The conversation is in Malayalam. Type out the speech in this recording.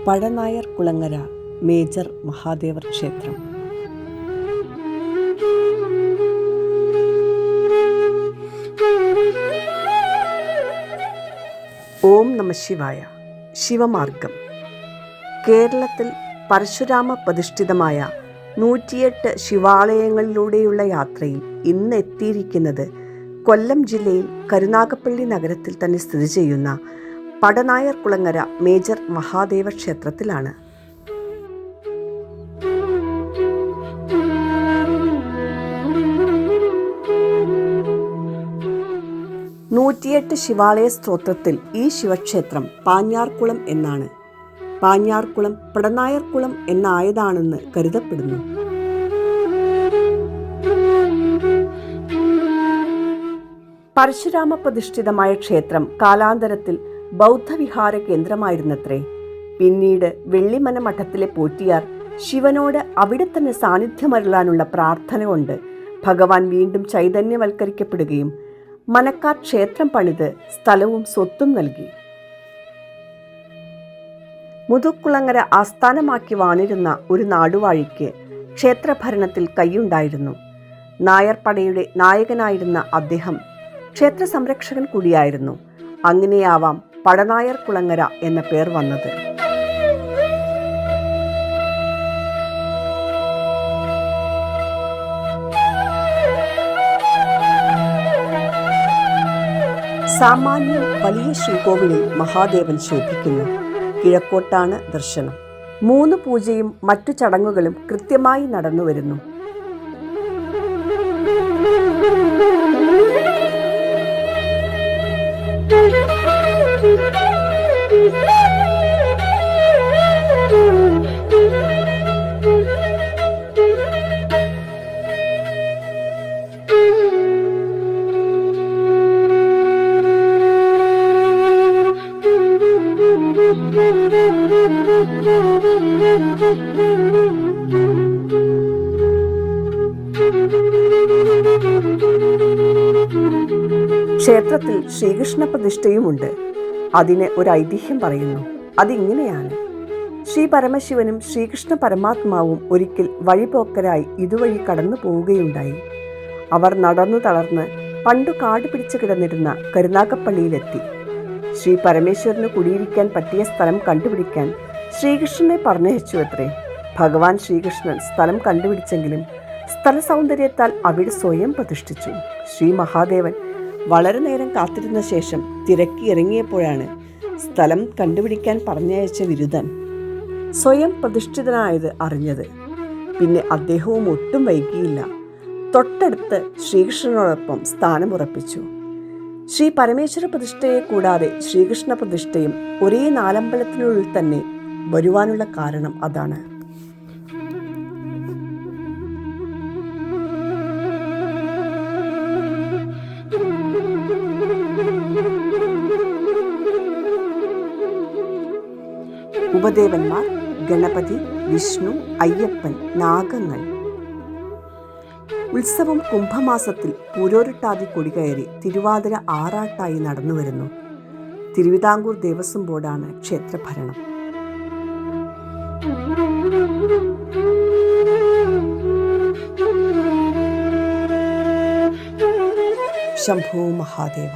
പഴനായർ കുളങ്ങര മേജർ മഹാദേവർ ക്ഷേത്രം. ഓം നമഃശിവായ. ശിവമാർഗം. കേരളത്തിൽ പരശുരാമ പ്രതിഷ്ഠിതമായ 108 ശിവാലയങ്ങളിലൂടെയുള്ള യാത്രയിൽ ഇന്ന് എത്തിയിരിക്കുന്നത് കൊല്ലം ജില്ലയിൽ കരുനാഗപ്പള്ളി നഗരത്തിൽ തന്നെ സ്ഥിതി ചെയ്യുന്ന പടനായർ കുളങ്ങര മേജർ മഹാദേവ ക്ഷേത്രത്തിലാണ്. നൂറ്റിയെട്ട് ശിവാലയ സ്തോത്രത്തിൽ ഈ ശിവക്ഷേത്രം പാഞ്ഞാർക്കുളം എന്നാണ്. പാഞ്ഞാർക്കുളം പടനായർക്കുളം എന്നായതാണെന്ന് കരുതപ്പെടുന്നു. പരശുരാമ പ്രതിഷ്ഠിതമായ ക്ഷേത്രം കാലാന്തരത്തിൽ ബൗദ്ധവിഹാര കേന്ദ്രമായിരുന്നത്രേ. പിന്നീട് വെള്ളിമന മഠത്തിലെ പോറ്റിയാർ ശിവനോട് അവിടെ തന്നെ സാന്നിധ്യമരുളാനുള്ള പ്രാർത്ഥന കൊണ്ട് ഭഗവാൻ വീണ്ടും ചൈതന്യവൽക്കരിക്കപ്പെടുകയും മനക്കാർ ക്ഷേത്രം പണിത് സ്ഥലവും സ്വത്തും നൽകി. മുതുക്കുളങ്ങര ആസ്ഥാനമാക്കി വാണിരുന്ന ഒരു നാടുവാഴിക്ക് ക്ഷേത്രഭരണത്തിൽ കൈയുണ്ടായിരുന്നു. നായർപ്പടയുടെ നായകനായിരുന്ന അദ്ദേഹം ക്ഷേത്ര സംരക്ഷകൻ കൂടിയായിരുന്നു. അങ്ങനെയാവാം പടനായർ കുളങ്ങര എന്ന പേർ വന്നത്. സാമാന്യം വലിയ ശ്രീകോവിലിൽ മഹാദേവൻ ശോഭിക്കുന്നു. കിഴക്കോട്ടാണ് ദർശനം. 3 പൂജയും മറ്റു ചടങ്ങുകളും കൃത്യമായി നടന്നുവരുന്നു. ക്ഷേത്രത്തിൽ ശ്രീകൃഷ്ണ പ്രതിഷ്ഠയുമുണ്ട്. അതിന് ഒരു ഐതിഹ്യം പറയുന്നു. അതിങ്ങനെയാണ്: ശ്രീ പരമശിവനും ശ്രീകൃഷ്ണ പരമാത്മാവും ഒരിക്കൽ വഴിപോക്കരായി ഇതുവഴി കടന്നു പോവുകയുണ്ടായി. അവർ നടന്നു തളർന്ന് പണ്ടു കാട് പിടിച്ചു കിടന്നിരുന്ന കരുനാഗപ്പള്ളിയിലെത്തി. ശ്രീ പരമേശ്വരന് കുടിയിരിക്കാൻ പറ്റിയ സ്ഥലം കണ്ടുപിടിക്കാൻ ശ്രീകൃഷ്ണനെ പറഞ്ഞയച്ചു അത്രേ. ഭഗവാൻ ശ്രീകൃഷ്ണൻ സ്ഥലം കണ്ടുപിടിച്ചെങ്കിലും സ്ഥല സൗന്ദര്യത്താൽ അവിടെ സ്വയം പ്രതിഷ്ഠിച്ചു. ശ്രീ മഹാദേവൻ വളരെ നേരം കാത്തിരുന്ന ശേഷം തിരക്കി ഇറങ്ങിയപ്പോഴാണ് സ്ഥലം കണ്ടുപിടിക്കാൻ പറഞ്ഞയച്ച വിരുദ്ധൻ സ്വയം പ്രതിഷ്ഠിതനായത് അറിഞ്ഞത്. പിന്നെ അദ്ദേഹവും ഒട്ടും വൈകിയില്ല. തൊട്ടടുത്ത് ശ്രീകൃഷ്ണനോടൊപ്പം സ്ഥാനമുറപ്പിച്ചു. ശ്രീ പരമേശ്വര പ്രതിഷ്ഠയെ കൂടാതെ ശ്രീകൃഷ്ണ പ്രതിഷ്ഠയും ഒരേ നാലമ്പലത്തിനുള്ളിൽ തന്നെ വരുവാനുള്ള കാരണം അതാണ്. ഉപദേവന്മാർ ഗണപതി, വിഷ്ണു, അയ്യപ്പൻ, നാഗങ്ങൾ. ഉത്സവം കുംഭമാസത്തിൽ പൂരോരുട്ടാതി കൊടികയറി തിരുവാതിര ആറാട്ടായി നടന്നുവരുന്നു. തിരുവിതാംകൂർ ദേവസ്വം ബോർഡാണ് ക്ഷേത്രഭരണം. ശംഭോ മഹാദേവ.